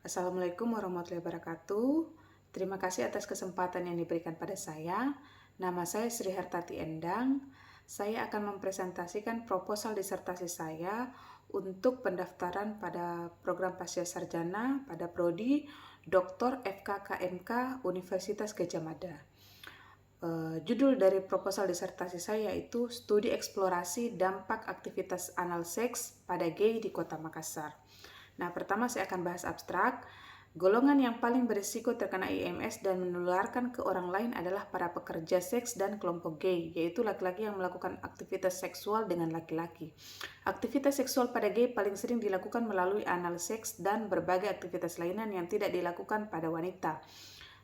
Assalamualaikum warahmatullahi wabarakatuh. Terima kasih atas kesempatan yang diberikan pada saya. Nama saya Sri Hartati Endang. Saya akan mempresentasikan proposal disertasi saya untuk pendaftaran pada program Pasca Sarjana pada Prodi Dr. FKKMK Universitas Gadjah Mada. Judul dari proposal disertasi saya itu Studi Eksplorasi Dampak Aktivitas Anal Seks pada Gay di Kota Makassar. Nah, pertama saya akan bahas abstrak. Golongan yang paling berisiko terkena IMS dan menularkan ke orang lain adalah para pekerja seks dan kelompok gay, yaitu laki-laki yang melakukan aktivitas seksual dengan laki-laki. Aktivitas seksual pada gay paling sering dilakukan melalui anal seks dan berbagai aktivitas lainnya yang tidak dilakukan pada wanita.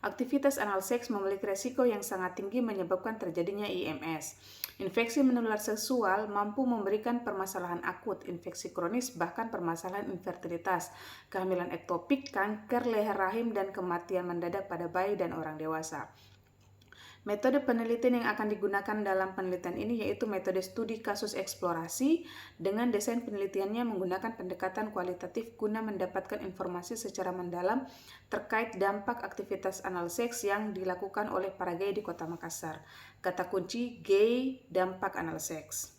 Aktivitas anal seks memiliki resiko yang sangat tinggi menyebabkan terjadinya IMS. Infeksi menular seksual mampu memberikan permasalahan akut, infeksi kronis, bahkan permasalahan infertilitas, kehamilan ektopik, kanker leher rahim, dan kematian mendadak pada bayi dan orang dewasa. Metode penelitian yang akan digunakan dalam penelitian ini yaitu metode studi kasus eksplorasi dengan desain penelitiannya menggunakan pendekatan kualitatif guna mendapatkan informasi secara mendalam terkait dampak aktivitas anal seks yang dilakukan oleh para gay di Kota Makassar. Kata kunci gay dampak anal seks.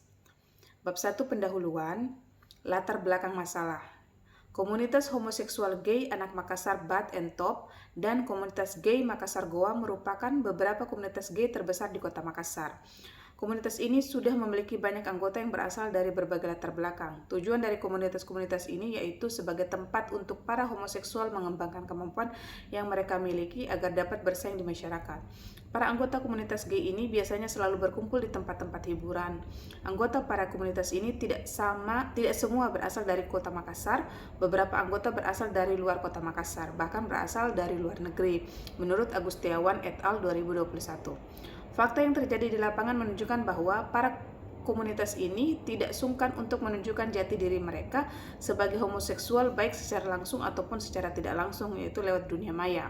Bab 1 pendahuluan, latar belakang masalah. Komunitas homoseksual gay anak Makassar Bat and Top dan komunitas gay Makassar Goa merupakan beberapa komunitas gay terbesar di Kota Makassar. Komunitas ini sudah memiliki banyak anggota yang berasal dari berbagai latar belakang. Tujuan dari komunitas-komunitas ini yaitu sebagai tempat untuk para homoseksual mengembangkan kemampuan yang mereka miliki agar dapat bersaing di masyarakat. Para anggota komunitas gay ini biasanya selalu berkumpul di tempat-tempat hiburan. Anggota para komunitas ini tidak semua berasal dari Kota Makassar. Beberapa anggota berasal dari luar Kota Makassar, bahkan berasal dari luar negeri, menurut Agustiawan et al. 2021. Fakta yang terjadi di lapangan menunjukkan bahwa para komunitas ini tidak sungkan untuk menunjukkan jati diri mereka sebagai homoseksual baik secara langsung ataupun secara tidak langsung, yaitu lewat dunia maya.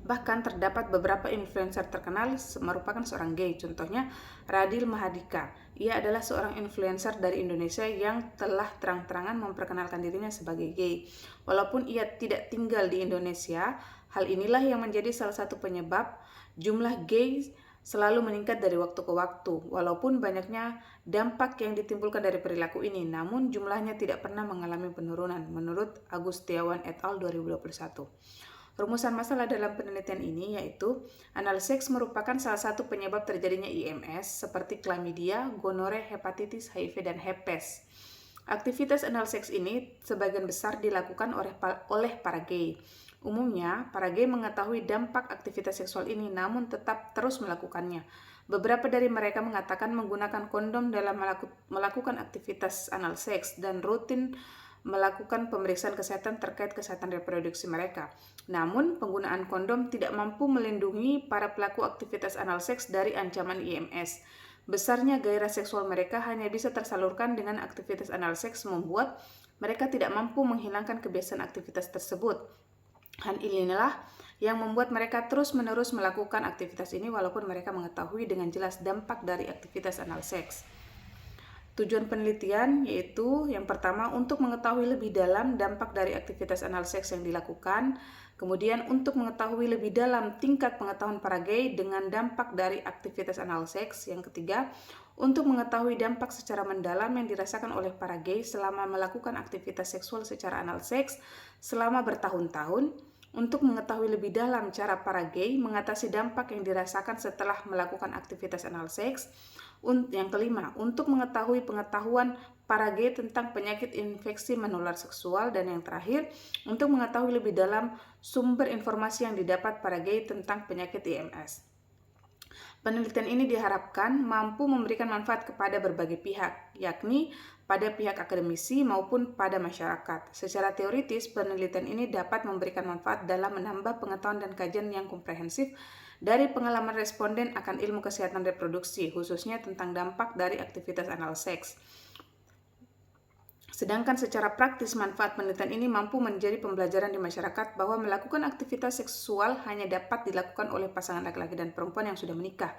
Bahkan terdapat beberapa influencer terkenal merupakan seorang gay, contohnya Radil Mahardika. Ia adalah seorang influencer dari Indonesia yang telah terang-terangan memperkenalkan dirinya sebagai gay. Walaupun ia tidak tinggal di Indonesia, hal inilah yang menjadi salah satu penyebab jumlah gay selalu meningkat dari waktu ke waktu. Walaupun banyaknya dampak yang ditimbulkan dari perilaku ini, namun jumlahnya tidak pernah mengalami penurunan, menurut Agustiawan et al. 2021. Rumusan masalah dalam penelitian ini yaitu anal seks merupakan salah satu penyebab terjadinya IMS seperti chlamydia, gonore, hepatitis, HIV, dan herpes. Aktivitas anal seks ini sebagian besar dilakukan oleh para gay. Umumnya, para gay mengetahui dampak aktivitas seksual ini namun tetap terus melakukannya. Beberapa dari mereka mengatakan menggunakan kondom dalam melakukan aktivitas anal seks dan rutin melakukan pemeriksaan kesehatan terkait kesehatan reproduksi mereka. Namun, penggunaan kondom tidak mampu melindungi para pelaku aktivitas anal seks dari ancaman IMS. Besarnya gairah seksual mereka hanya bisa tersalurkan dengan aktivitas anal seks membuat mereka tidak mampu menghilangkan kebiasaan aktivitas tersebut. Hal inilah yang membuat mereka terus-menerus melakukan aktivitas ini walaupun mereka mengetahui dengan jelas dampak dari aktivitas anal seks. Tujuan penelitian yaitu yang pertama untuk mengetahui lebih dalam dampak dari aktivitas anal seks yang dilakukan, kemudian untuk mengetahui lebih dalam tingkat pengetahuan para gay dengan dampak dari aktivitas anal seks, yang ketiga untuk mengetahui dampak secara mendalam yang dirasakan oleh para gay selama melakukan aktivitas seksual secara anal seks selama bertahun-tahun, untuk mengetahui lebih dalam cara para gay mengatasi dampak yang dirasakan setelah melakukan aktivitas anal seks. Yang kelima, untuk mengetahui pengetahuan para gay tentang penyakit infeksi menular seksual. Dan yang terakhir, untuk mengetahui lebih dalam sumber informasi yang didapat para gay tentang penyakit IMS. Penelitian ini diharapkan mampu memberikan manfaat kepada berbagai pihak, yakni pada pihak akademisi maupun pada masyarakat. Secara teoritis, penelitian ini dapat memberikan manfaat dalam menambah pengetahuan dan kajian yang komprehensif dari pengalaman responden akan ilmu kesehatan reproduksi, khususnya tentang dampak dari aktivitas anal seks. Sedangkan secara praktis, manfaat penelitian ini mampu menjadi pembelajaran di masyarakat bahwa melakukan aktivitas seksual hanya dapat dilakukan oleh pasangan laki-laki dan perempuan yang sudah menikah.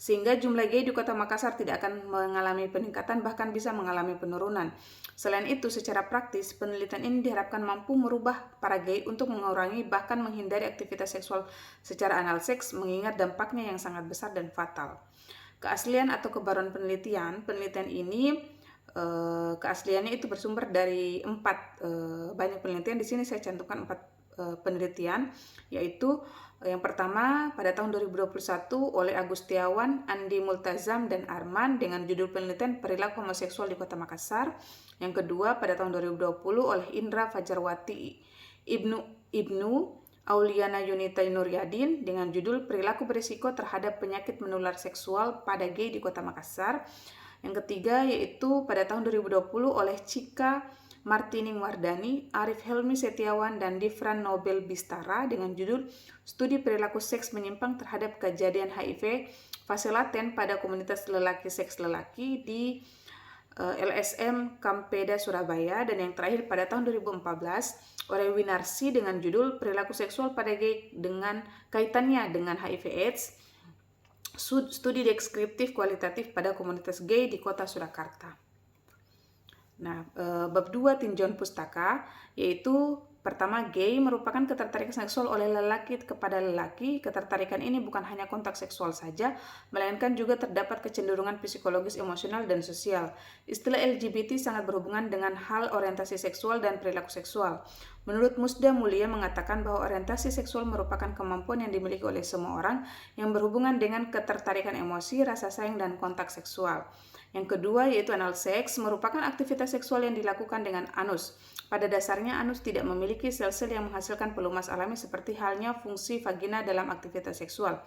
sehingga jumlah gay di Kota Makassar tidak akan mengalami peningkatan, bahkan bisa mengalami penurunan. Selain itu, secara praktis, penelitian ini diharapkan mampu merubah para gay untuk mengurangi bahkan menghindari aktivitas seksual secara anal seks, mengingat dampaknya yang sangat besar dan fatal. Keaslian atau kebaruan penelitian ini keasliannya itu bersumber dari 4 banyak penelitian. Di sini saya cantumkan 4 penelitian, yaitu yang pertama pada tahun 2021 oleh Agustiawan, Andi Multazam, dan Arman dengan judul penelitian perilaku homoseksual di Kota Makassar. Yang kedua pada tahun 2020 oleh Indra Fajarwati Ibnu Auliana Yunita Nuryadin dengan judul perilaku berisiko terhadap penyakit menular seksual pada gay di Kota Makassar. Yang ketiga yaitu pada tahun 2020 oleh Cika Martining Wardani, Arif Helmi Setiawan, dan Difran Nobel Bistara dengan judul Studi Perilaku Seks Menyimpang Terhadap Kejadian HIV Fase Laten pada Komunitas Lelaki Seks Lelaki di LSM Kampeda Surabaya. Dan yang terakhir pada tahun 2014 oleh Winarsi dengan judul Perilaku Seksual pada Gay dengan Kaitannya dengan HIV AIDS, Studi Deskriptif Kualitatif pada Komunitas Gay di Kota Surakarta. Nah, bab 2 tinjauan pustaka, yaitu pertama, gay merupakan ketertarikan seksual oleh lelaki kepada lelaki. Ketertarikan ini bukan hanya kontak seksual saja, melainkan juga terdapat kecenderungan psikologis, emosional, dan sosial. Istilah LGBT sangat berhubungan dengan hal orientasi seksual dan perilaku seksual. Menurut Musda Mulia mengatakan bahwa orientasi seksual merupakan kemampuan yang dimiliki oleh semua orang yang berhubungan dengan ketertarikan emosi, rasa sayang, dan kontak seksual. Yang kedua yaitu anal seks merupakan aktivitas seksual yang dilakukan dengan anus. Pada dasarnya anus tidak memiliki sel-sel yang menghasilkan pelumas alami seperti halnya fungsi vagina dalam aktivitas seksual.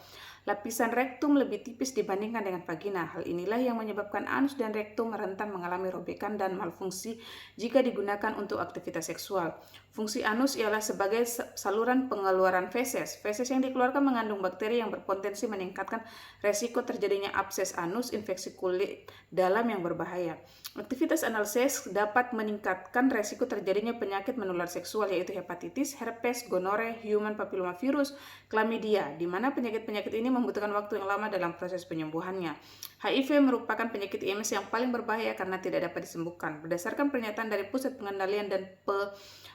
Lapisan rektum lebih tipis dibandingkan dengan vagina. Hal inilah yang menyebabkan anus dan rektum rentan mengalami robekan dan malfungsi jika digunakan untuk aktivitas seksual. Fungsi anus ialah sebagai saluran pengeluaran feses. Feses yang dikeluarkan mengandung bakteri yang berpotensi meningkatkan resiko terjadinya abses anus, infeksi kulit dalam yang berbahaya. Aktivitas anal seks dapat meningkatkan resiko terjadinya penyakit menular seksual yaitu hepatitis, herpes, gonore, human papillomavirus, chlamydia, di mana penyakit-penyakit ini membutuhkan waktu yang lama dalam proses penyembuhannya. HIV merupakan penyakit IMS yang paling berbahaya karena tidak dapat disembuhkan. Berdasarkan pernyataan dari Pusat Pengendalian dan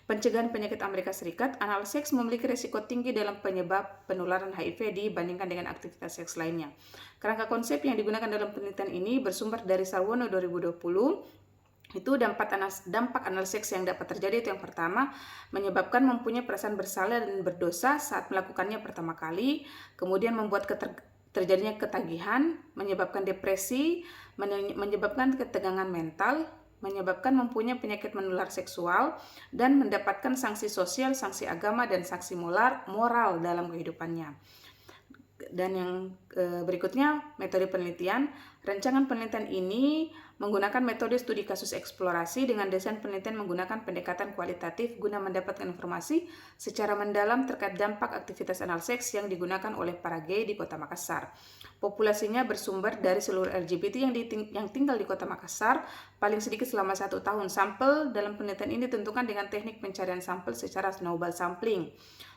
Pencegahan Penyakit Amerika Serikat, anal seks memiliki risiko tinggi dalam penyebab penularan HIV dibandingkan dengan aktivitas seks lainnya. Kerangka konsep yang digunakan dalam penelitian ini bersumber dari Sarwono 2020. Itu dampak anal seks yang dapat terjadi itu yang pertama, menyebabkan mempunyai perasaan bersalah dan berdosa saat melakukannya pertama kali, kemudian membuat terjadinya ketagihan, menyebabkan depresi, menyebabkan ketegangan mental, menyebabkan mempunyai penyakit menular seksual, dan mendapatkan sanksi sosial, sanksi agama, dan sanksi moral dalam kehidupannya. Dan yang berikutnya, metode penelitian. Rancangan penelitian ini menggunakan metode studi kasus eksplorasi dengan desain penelitian menggunakan pendekatan kualitatif guna mendapatkan informasi secara mendalam terkait dampak aktivitas anal seks yang digunakan oleh para gay di Kota Makassar. Populasinya bersumber dari seluruh LGBT yang tinggal di Kota Makassar paling sedikit selama 1 tahun. Sampel dalam penelitian ini ditentukan dengan teknik pencarian sampel secara snowball sampling.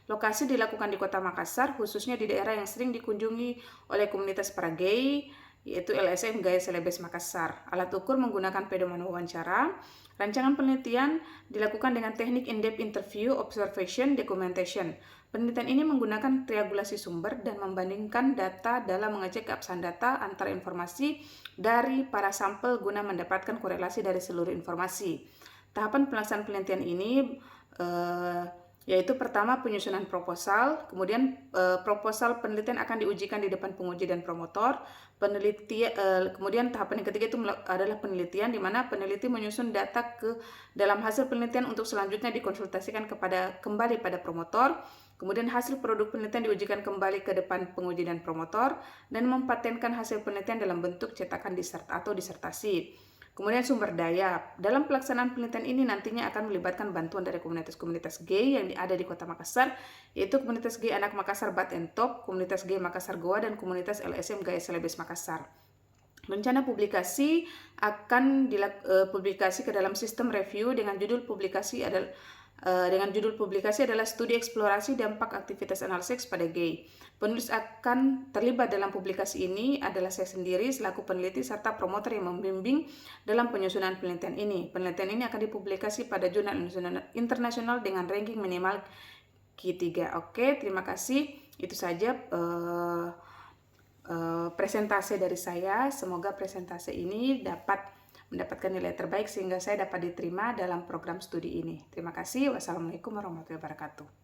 Lokasi dilakukan di Kota Makassar, khususnya di daerah yang sering dikunjungi oleh komunitas para gay, yaitu LSM Gaya Celebes Makassar. Alat ukur menggunakan pedoman wawancara. Rancangan penelitian dilakukan dengan teknik in-depth interview, observation, documentation. Penelitian ini menggunakan triangulasi sumber dan membandingkan data dalam mengecek keabsahan data antara informasi dari para sampel guna mendapatkan korelasi dari seluruh informasi. Tahapan pelaksanaan penelitian ini yaitu pertama penyusunan proposal, kemudian proposal penelitian akan diujikan di depan penguji dan promotor. Kemudian tahapan yang ketiga itu adalah penelitian, di mana peneliti menyusun data ke dalam hasil penelitian untuk selanjutnya dikonsultasikan kembali pada promotor. Kemudian hasil produk penelitian diujikan kembali ke depan penguji dan promotor dan mempatenkan hasil penelitian dalam bentuk cetakan disertasi. Kemudian sumber daya. Dalam pelaksanaan penelitian ini nantinya akan melibatkan bantuan dari komunitas-komunitas gay yang ada di Kota Makassar, yaitu komunitas gay Anak Makassar Bat and Top, komunitas gay Makassar Goa, dan komunitas LSM Gaya Celebes Makassar. Rencana publikasi akan publikasi ke dalam sistem review dengan judul publikasi dengan judul publikasi adalah Studi Eksplorasi Dampak Aktivitas Anal Seks pada Gay. Penulis akan terlibat dalam publikasi ini adalah saya sendiri selaku peneliti serta promotor yang membimbing dalam penyusunan penelitian ini. Penelitian ini akan dipublikasi pada jurnal internasional dengan ranking minimal Q3. Oke, terima kasih. Itu saja presentasi dari saya. Semoga presentasi ini dapat mendapatkan nilai terbaik sehingga saya dapat diterima dalam program studi ini. Terima kasih. Wassalamualaikum warahmatullahi wabarakatuh.